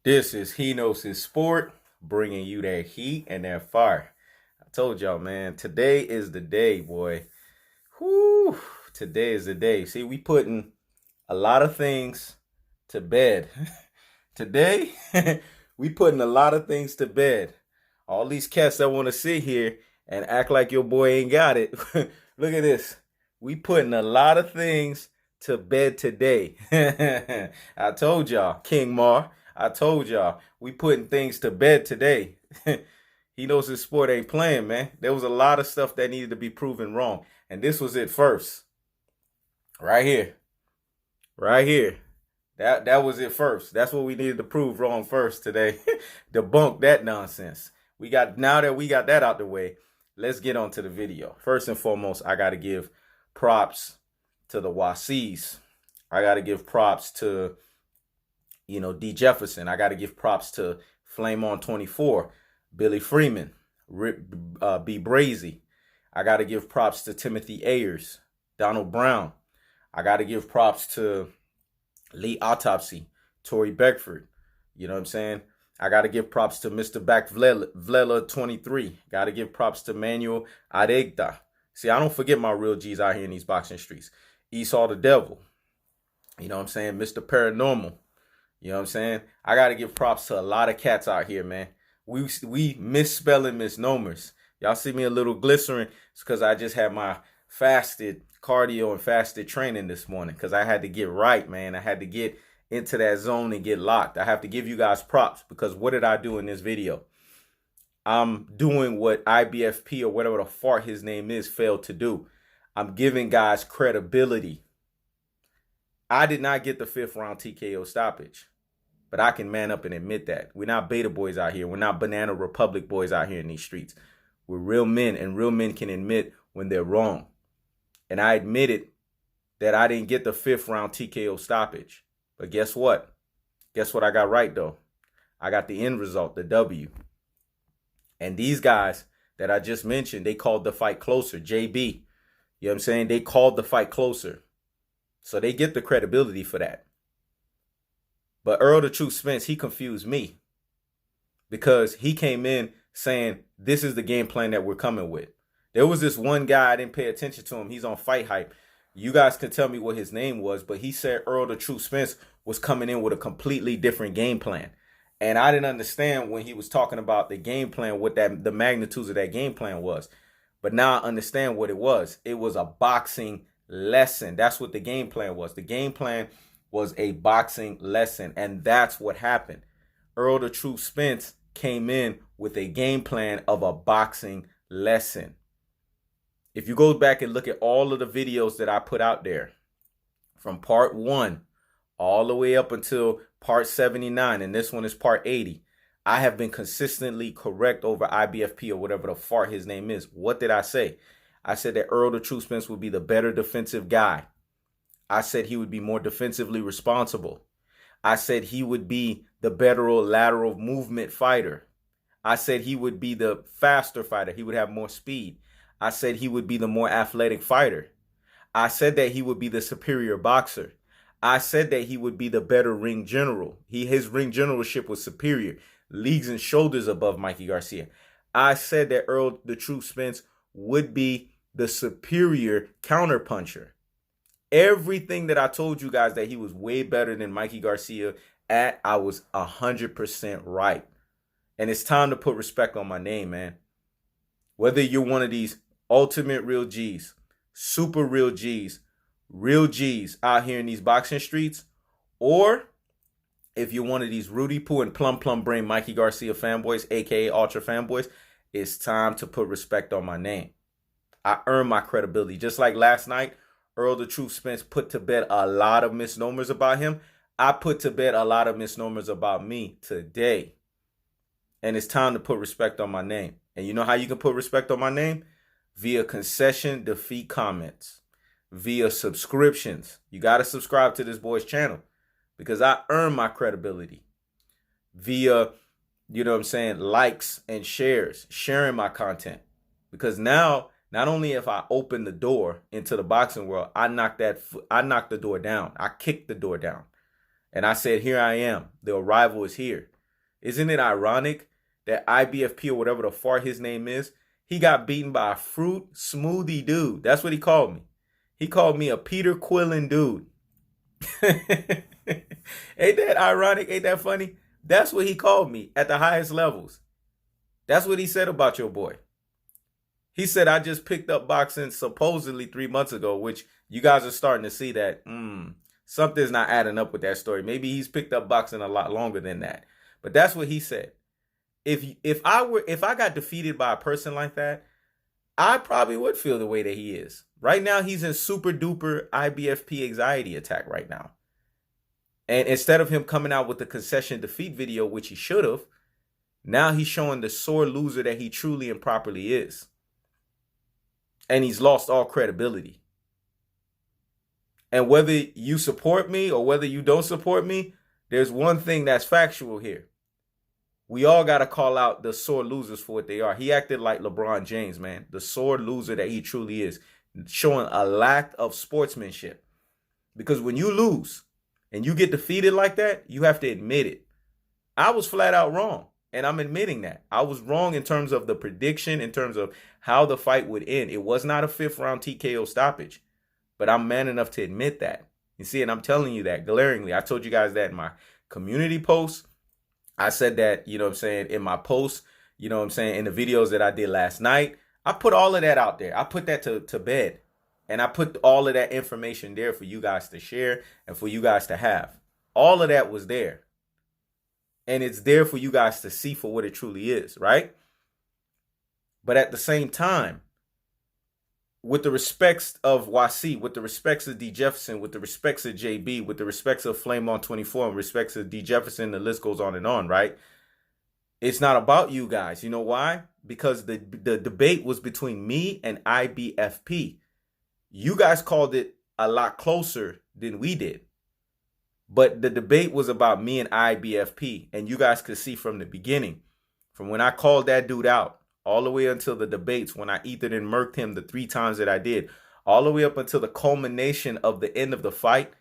This is He Knows His Sport, bringing you that heat and that fire. I told y'all, man, today is the day, boy. Whoo, today is the day. See, we putting a lot of things to bed. Today, we putting a lot of things to bed. All these cats that want to sit here and act like your boy ain't got it. Look at this. We putting a lot of things to bed today. I told y'all, King Mar. I told y'all, we putting things to bed today. He knows his sport ain't playing, man. There was a lot of stuff that needed to be proven wrong. And this was it first. Right here. Right here. That was it first. That's what we needed to prove wrong first today. Debunk that nonsense. Now that we got that out the way, let's get on to the video. First and foremost, I got to give props to the Wasis. I got to give props to D. Jefferson. I got to give props to Flame on 24, Billy Freeman, B. Brazy. I got to give props to Timothy Ayers, Donald Brown. I got to give props to Lee Autopsy, Tory Beckford. You know what I'm saying? I got to give props to Mr. Back Vlela 23. Got to give props to Manuel Adegda. See, I don't forget my real G's out here in these boxing streets. Esau the Devil. You know what I'm saying? Mr. Paranormal. You know what I'm saying? I got to give props to a lot of cats out here, man. We misspelling misnomers. Y'all see me a little glycerin. It's because I just had my fasted cardio and fasted training this morning because I had to get right, man. I had to get into that zone and get locked. I have to give you guys props because what did I do in this video? I'm doing what IBFP or whatever the fart his name is failed to do. I'm giving guys credibility. I did not get the 5th round TKO stoppage. But I can man up and admit that. We're not beta boys out here. We're not Banana Republic boys out here in these streets. We're real men, and real men can admit when they're wrong. And I admitted that I didn't get the 5th round TKO stoppage. But guess what? Guess what I got right, though? I got the end result, the W. And these guys that I just mentioned, they called the fight closer, JB. You know what I'm saying? They called the fight closer. So they get the credibility for that. But Errol the Truth Spence, he confused me because he came in saying, this is the game plan that we're coming with. There was this one guy, I didn't pay attention to him. He's on Fight Hype. You guys can tell me what his name was, but he said Errol the Truth Spence was coming in with a completely different game plan. And I didn't understand when he was talking about the game plan, what the magnitudes of that game plan was. But now I understand what it was. It was a boxing lesson. That's what the game plan was. The game plan was a boxing lesson, and that's what happened. Errol the Truth Spence came in with a game plan of a boxing lesson. If you go back and look at all of the videos that I put out there, from part 1 all the way up until part 79, and this one is part 80, I have been consistently correct over IBFP or whatever the fart his name is. What did I say? I said that Errol the Truth Spence would be the better defensive guy. I said he would be more defensively responsible. I said he would be the better lateral movement fighter. I said he would be the faster fighter. He would have more speed. I said he would be the more athletic fighter. I said that he would be the superior boxer. I said that he would be the better ring general. His ring generalship was superior, leagues and shoulders above Mikey Garcia. I said that Errol the Truth Spence would be the superior counterpuncher. Everything that I told you guys that he was way better than Mikey Garcia at, I was 100% right. And it's time to put respect on my name, man. Whether you're one of these ultimate real G's, super real G's out here in these boxing streets, or if you're one of these Rudy Poo and Plum Brain Mikey Garcia fanboys, aka Ultra fanboys, it's time to put respect on my name. I earned my credibility. Just like last night, Errol the Truth Spence put to bed a lot of misnomers about him. I put to bed a lot of misnomers about me today. And it's time to put respect on my name. And you know how you can put respect on my name? Via concession defeat comments. Via subscriptions. You got to subscribe to this boy's channel because I earn my credibility. Via, likes and shares. Sharing my content. Because now, not only if I open the door into the boxing world, I knocked the door down. I kicked the door down. And I said, here I am. The arrival is here. Isn't it ironic that IBFP or whatever the fart his name is, he got beaten by a fruit smoothie dude. That's what he called me. He called me a Peter Quillen dude. Ain't that ironic? Ain't that funny? That's what he called me at the highest levels. That's what he said about your boy. He said, I just picked up boxing supposedly 3 months ago, which you guys are starting to see that something's not adding up with that story. Maybe he's picked up boxing a lot longer than that. But that's what he said. If I got defeated by a person like that, I probably would feel the way that he is. Right now, he's in super duper IBFP anxiety attack right now. And instead of him coming out with the concession defeat video, which he should have, now he's showing the sore loser that he truly and properly is. And he's lost all credibility. And whether you support me or whether you don't support me, there's one thing that's factual here. We all got to call out the sore losers for what they are. He acted like LeBron James, man. The sore loser that he truly is. Showing a lack of sportsmanship. Because when you lose and you get defeated like that, you have to admit it. I was flat out wrong. And I'm admitting that. I was wrong in terms of the prediction, in terms of how the fight would end. It was not a 5th round TKO stoppage. But I'm man enough to admit that. You see, and I'm telling you that glaringly. I told you guys that in my community post. I said that, you know what I'm saying, in my post, you know what I'm saying, in the videos that I did last night. I put all of that out there. I put that to bed. And I put all of that information there for you guys to share and for you guys to have. All of that was there. And it's there for you guys to see for what it truly is, right? But at the same time, with the respects of YC, with the respects of D. Jefferson, with the respects of JB, with the respects of Flame on 24, and respects of D. Jefferson, the list goes on and on, right? It's not about you guys. You know why? Because the debate was between me and IBFP. You guys called it a lot closer than we did. But the debate was about me and IBFP. And you guys could see from the beginning, from when I called that dude out, all the way until the debates, when I ethered and murked him the 3 times that I did, all the way up until the culmination of the end of the fight,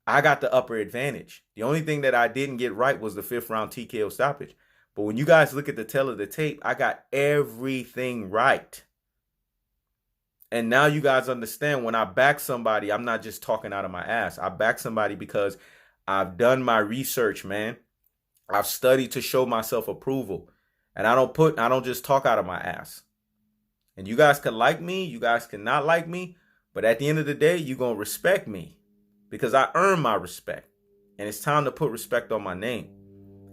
I got the upper advantage. The only thing that I didn't get right was the 5th round TKO stoppage. But when you guys look at the tail of the tape, I got everything right. And now you guys understand when I back somebody, I'm not just talking out of my ass. I back somebody because I've done my research, man. I've studied to show myself approval. And I don't just talk out of my ass. And you guys can like me, you guys can not like me, but at the end of the day, you're going to respect me because I earn my respect. And it's time to put respect on my name.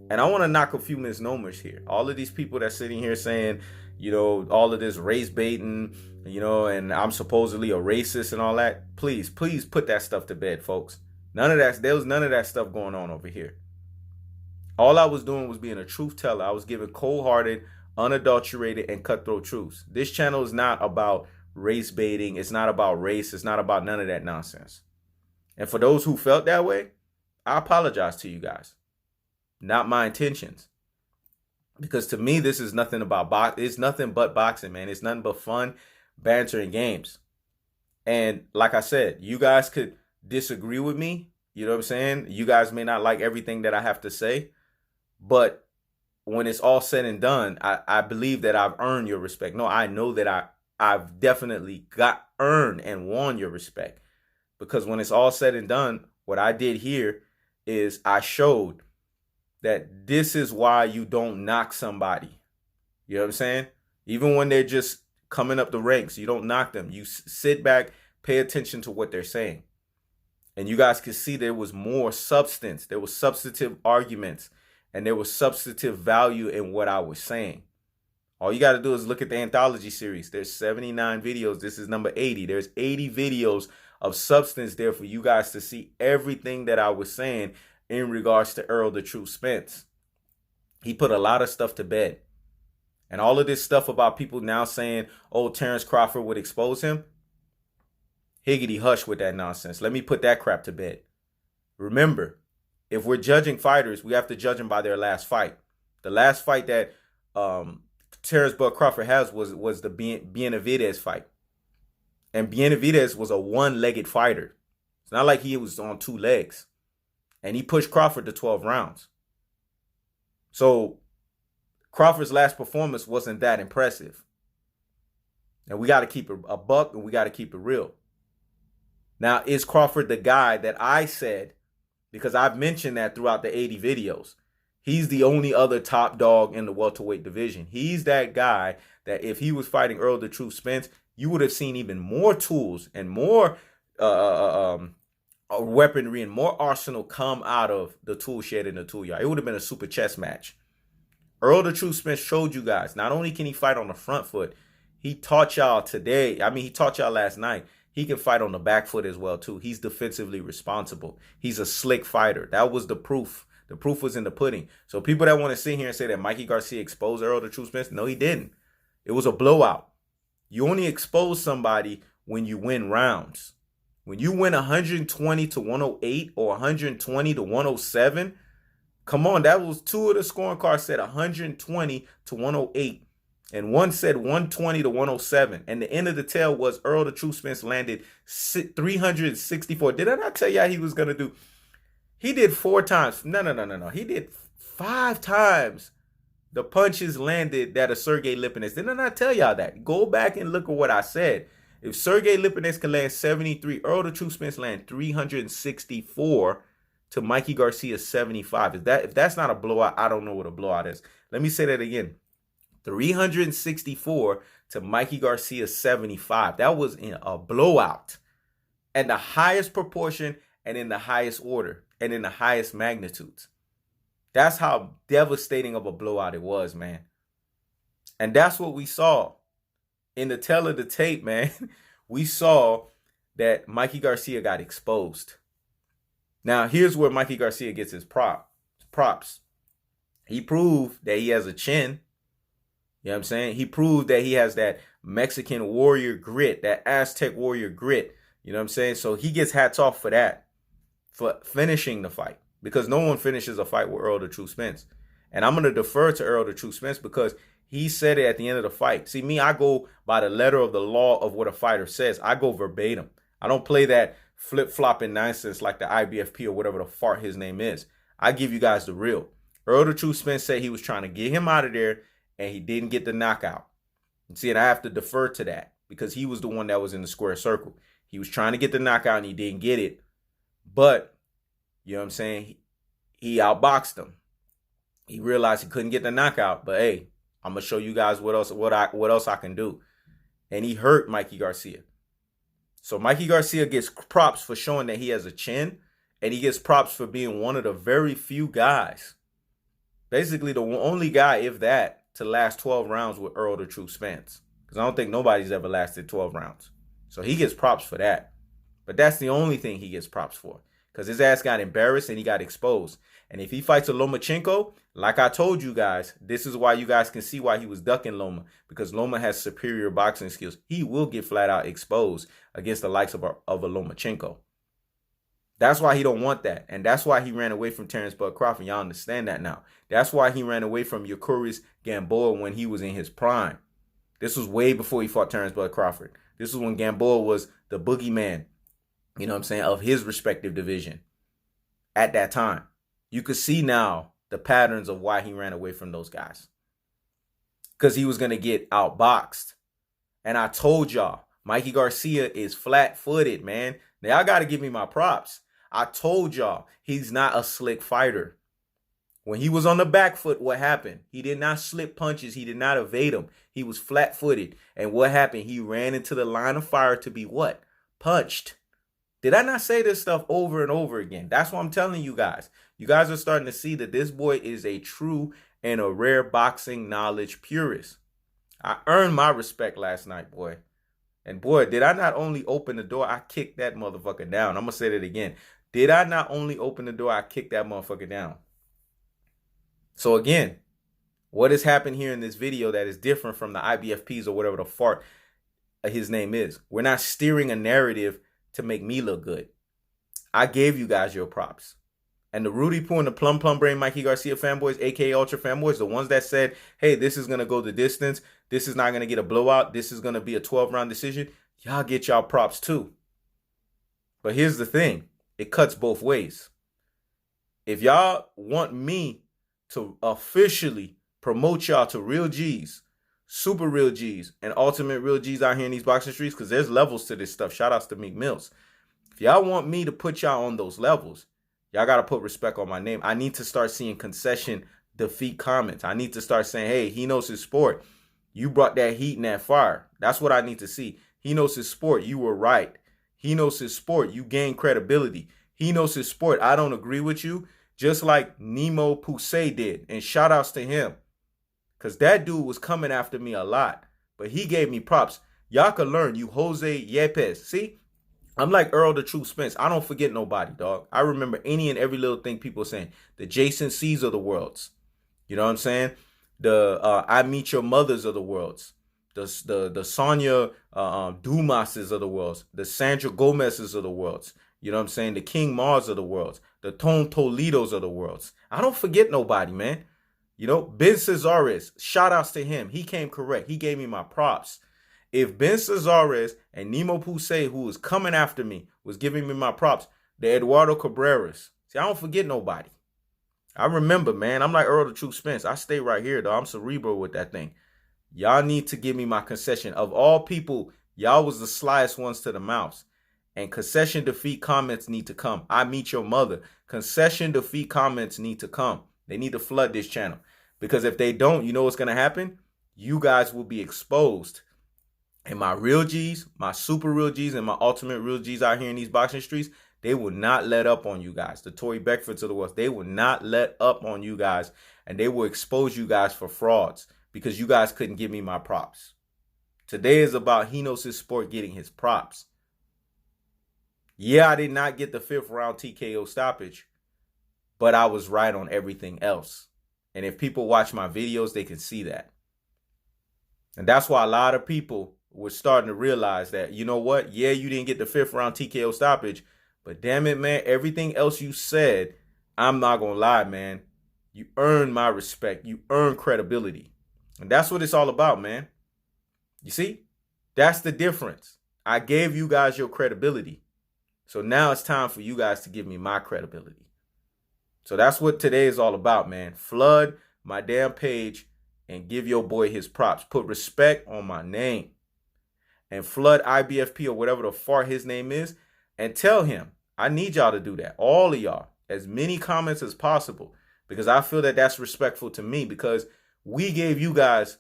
And I want to knock a few misnomers here. All of these people that's sitting here saying, you know, all of this race baiting, you know, and I'm supposedly a racist and all that. Please put that stuff to bed, folks. There was none of that stuff going on over here. All I was doing was being a truth teller. I was giving cold-hearted, unadulterated, and cutthroat truths. This channel is not about race baiting. It's not about race. It's not about none of that nonsense. And for those who felt that way, I apologize to you guys. Not my intentions. Because to me, this is nothing about it's nothing but boxing, man. It's nothing but fun, banter, and games. And like I said, you guys could disagree with me. You know what I'm saying? You guys may not like everything that I have to say. But when it's all said and done, I believe that I've earned your respect. No, I know that I've definitely earned and won your respect. Because when it's all said and done, what I did here is I showed that this is why you don't knock somebody. You know what I'm saying? Even when they're just coming up the ranks, you don't knock them. You sit back, pay attention to what they're saying. And you guys could see there was more substance. There was substantive arguments. And there was substantive value in what I was saying. All you got to do is look at the anthology series. There's 79 videos. This is number 80. There's 80 videos of substance there for you guys to see everything that I was saying in regards to Errol the True Spence. He put a lot of stuff to bed. And all of this stuff about people now saying, oh, Terrence Crawford would expose him. Higgity hush with that nonsense. Let me put that crap to bed. Remember, if we're judging fighters, we have to judge them by their last fight. The last fight that Terrence Bud Crawford has was the Benavidez fight. And Benavidez was a one-legged fighter. It's not like he was on 2 legs. And he pushed Crawford to 12 rounds. So Crawford's last performance wasn't that impressive. And we got to keep it a buck, and we got to keep it real. Now, is Crawford the guy that I said, because I've mentioned that throughout the 80 videos, he's the only other top dog in the welterweight division. He's that guy that if he was fighting Errol the Truth Spence, you would have seen even more tools and more weaponry and more arsenal come out of the tool shed in the tool yard. It would have been a super chess match. Errol the Truth Spence showed you guys, not only can he fight on the front foot, he taught y'all today, he taught y'all last night, he can fight on the back foot as well too. He's defensively responsible. He's a slick fighter. That was the proof. The proof was in the pudding. So people that want to sit here and say that Mikey Garcia exposed Errol the Truth Spence, no, he didn't. It was a blowout. You only expose somebody when you win rounds. When you win 120 to 108 or 120 to 107, come on, that was two of the scoring cards said 120 to 108. And one said 120 to 107. And the end of the tale was Errol the Truth Spence landed 364. Did I not tell y'all he was going to do? He did 4 times. No. He did 5 times the punches landed that a Sergey Lipinets. Did I not tell y'all that? Go back and look at what I said. If Sergey Lipinets can land 73, Errol the Truth Spence land 364 to Mikey Garcia's 75. If that's not a blowout, I don't know what a blowout is. Let me say that again. 364 to Mikey Garcia's 75. That was in a blowout. And the highest proportion and in the highest order and in the highest magnitudes. That's how devastating of a blowout it was, man. And that's what we saw. In the tail of the tape, man, we saw that Mikey Garcia got exposed. Now, here's where Mikey Garcia gets his props. He proved that he has a chin. You know what I'm saying? He proved that he has that Mexican warrior grit, that Aztec warrior grit. You know what I'm saying? So he gets hats off for that, for finishing the fight. Because no one finishes a fight with Errol the Truth Spence. And I'm going to defer to Errol the Truth Spence because he said it at the end of the fight. See, me, I go by the letter of the law of what a fighter says. I go verbatim. I don't play that flip-flopping nonsense like the IBFP or whatever the fart his name is. I give you guys the real. Errol the Truth Spence said he was trying to get him out of there, and he didn't get the knockout. And see, and I have to defer to that because he was the one that was in the square circle. He was trying to get the knockout, and he didn't get it. But, you know what I'm saying, he outboxed him. He realized he couldn't get the knockout, but hey, I'm going to show you guys what else I can do. And he hurt Mikey Garcia. So Mikey Garcia gets props for showing that he has a chin, and he gets props for being one of the very few guys, basically the only guy, if that, to last 12 rounds with Errol the Truth Spence. Because I don't think nobody's ever lasted 12 rounds. So he gets props for that. But that's the only thing he gets props for. Because his ass got embarrassed and he got exposed. And if he fights a Lomachenko, like I told you guys, this is why you guys can see why he was ducking Loma. Because Loma has superior boxing skills. He will get flat out exposed against the likes of a Lomachenko. That's why he don't want that. And that's why he ran away from Terrence Bud Crawford. Y'all understand that now. That's why he ran away from Yokuris Gamboa when he was in his prime. This was way before he fought Terrence Bud Crawford. This was when Gamboa was the boogeyman, you know what I'm saying, of his respective division at that time. You could see now the patterns of why he ran away from those guys. Because he was going to get outboxed. And I told y'all, Mikey Garcia is flat-footed, man. Now, y'all got to give me my props. I told y'all, he's not a slick fighter. When he was on the back foot, what happened? He did not slip punches. He did not evade them. He was flat-footed. And what happened? He ran into the line of fire to be what? Punched. Did I not say this stuff over and over again? That's what I'm telling you guys. You guys are starting to see that this boy is a true and a rare boxing knowledge purist. I earned my respect last night, boy. And boy, did I not only open the door, I kicked that motherfucker down. I'm going to say that again. Did I not only open the door, I kicked that motherfucker down. So again, what has happened here in this video that is different from the IBFPs or whatever the fart his name is? We're not steering a narrative to make me look good. I gave you guys your props. And the Rudy Poo and the Plum Brain Mikey Garcia fanboys, aka Ultra fanboys, the ones that said, hey, this is going to go the distance. This is not going to get a blowout. This is going to be a 12-round decision. Y'all get y'all props too. But here's the thing. It cuts both ways. If y'all want me to officially promote y'all to real G's, super real G's, and ultimate real G's out here in these boxing streets, because there's levels to this stuff. Shout outs to Meek Mills. If y'all want me to put y'all on those levels, y'all got to put respect on my name. I need to start seeing concession defeat comments. I need to start saying, hey, he knows his sport. You brought that heat and that fire. That's what I need to see. He knows his sport. You were right. He knows his sport. You gain credibility. He knows his sport. I don't agree with you. Just like Nemo Pousse did. And shout outs to him. Because that dude was coming after me a lot. But he gave me props. Y'all could learn. You Jose Yepes. See? I'm like Errol the True Spence. I don't forget nobody, dog. I remember any and every little thing people saying. The Jason C's of the worlds. You know what I'm saying? The I Meet Your Mothers of the worlds. The Sonia Dumases of the worlds. The Sandra Gomez's of the worlds. You know what I'm saying? The King Mars of the worlds. The Tone Toledo's of the worlds. I don't forget nobody, man. You know, Ben Cesares, shout outs to him. He came correct. He gave me my props. If Ben Cesares and Nemo Pousse, who was coming after me, was giving me my props, the Eduardo Cabreras. See, I don't forget nobody. I remember, man. I'm like Errol the True Spence. I stay right here, though. I'm cerebral with that thing. Y'all need to give me my concession. Of all people, y'all was the slyest ones to the mouse. And concession defeat comments need to come. I Meet Your Mother. Concession defeat comments need to come. They need to flood this channel. Because if they don't, you know what's going to happen? You guys will be exposed. And my real G's, my super real G's, and my ultimate real G's out here in these boxing streets, they will not let up on you guys. The Tory Beckfords of the world, they will not let up on you guys. And they will expose you guys for frauds because you guys couldn't give me my props. Today is about he knows his sport getting his props. Yeah, I did not get the 5th round TKO stoppage, but I was right on everything else. And if people watch my videos, they can see that. And that's why a lot of people were starting to realize that, you know what? Yeah, you didn't get the 5th round TKO stoppage, but damn it, man, everything else you said, I'm not going to lie, man. You earned my respect. You earned credibility. And that's what it's all about, man. You see? That's the difference. I gave you guys your credibility. So now it's time for you guys to give me my credibility. So that's what today is all about, man. Flood my damn page and give your boy his props. Put respect on my name. And flood IBFP or whatever the far his name is. And tell him, I need y'all to do that. All of y'all. As many comments as possible. Because I feel that that's respectful to me. Because we gave you guys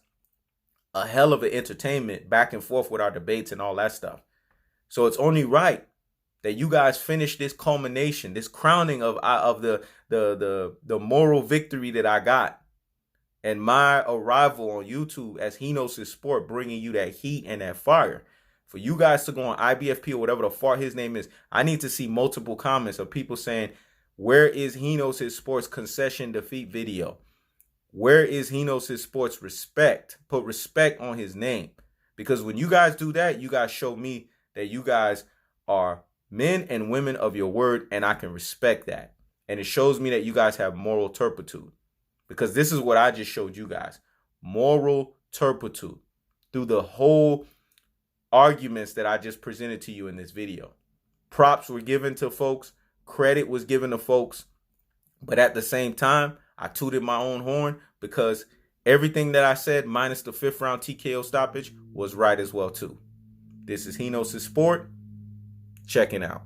a hell of an entertainment back and forth with our debates and all that stuff. So it's only right that you guys finish this culmination, this crowning of the moral victory that I got. And my arrival on YouTube as he knows his sport, bringing you that heat and that fire. For you guys to go on IBFP or whatever the far his name is, I need to see multiple comments of people saying, where is he knows his sports concession defeat video? Where is he knows his sports respect? Put respect on his name. Because when you guys do that, you guys show me that you guys are men and women of your word, and I can respect that. And it shows me that you guys have moral turpitude. Because this is what I just showed you guys. Moral turpitude. Through the whole arguments that I just presented to you in this video. Props were given to folks. Credit was given to folks. But at the same time, I tooted my own horn because everything that I said, minus the 5th round TKO stoppage, was right as well too. This is He Knows His Sport. Checking out.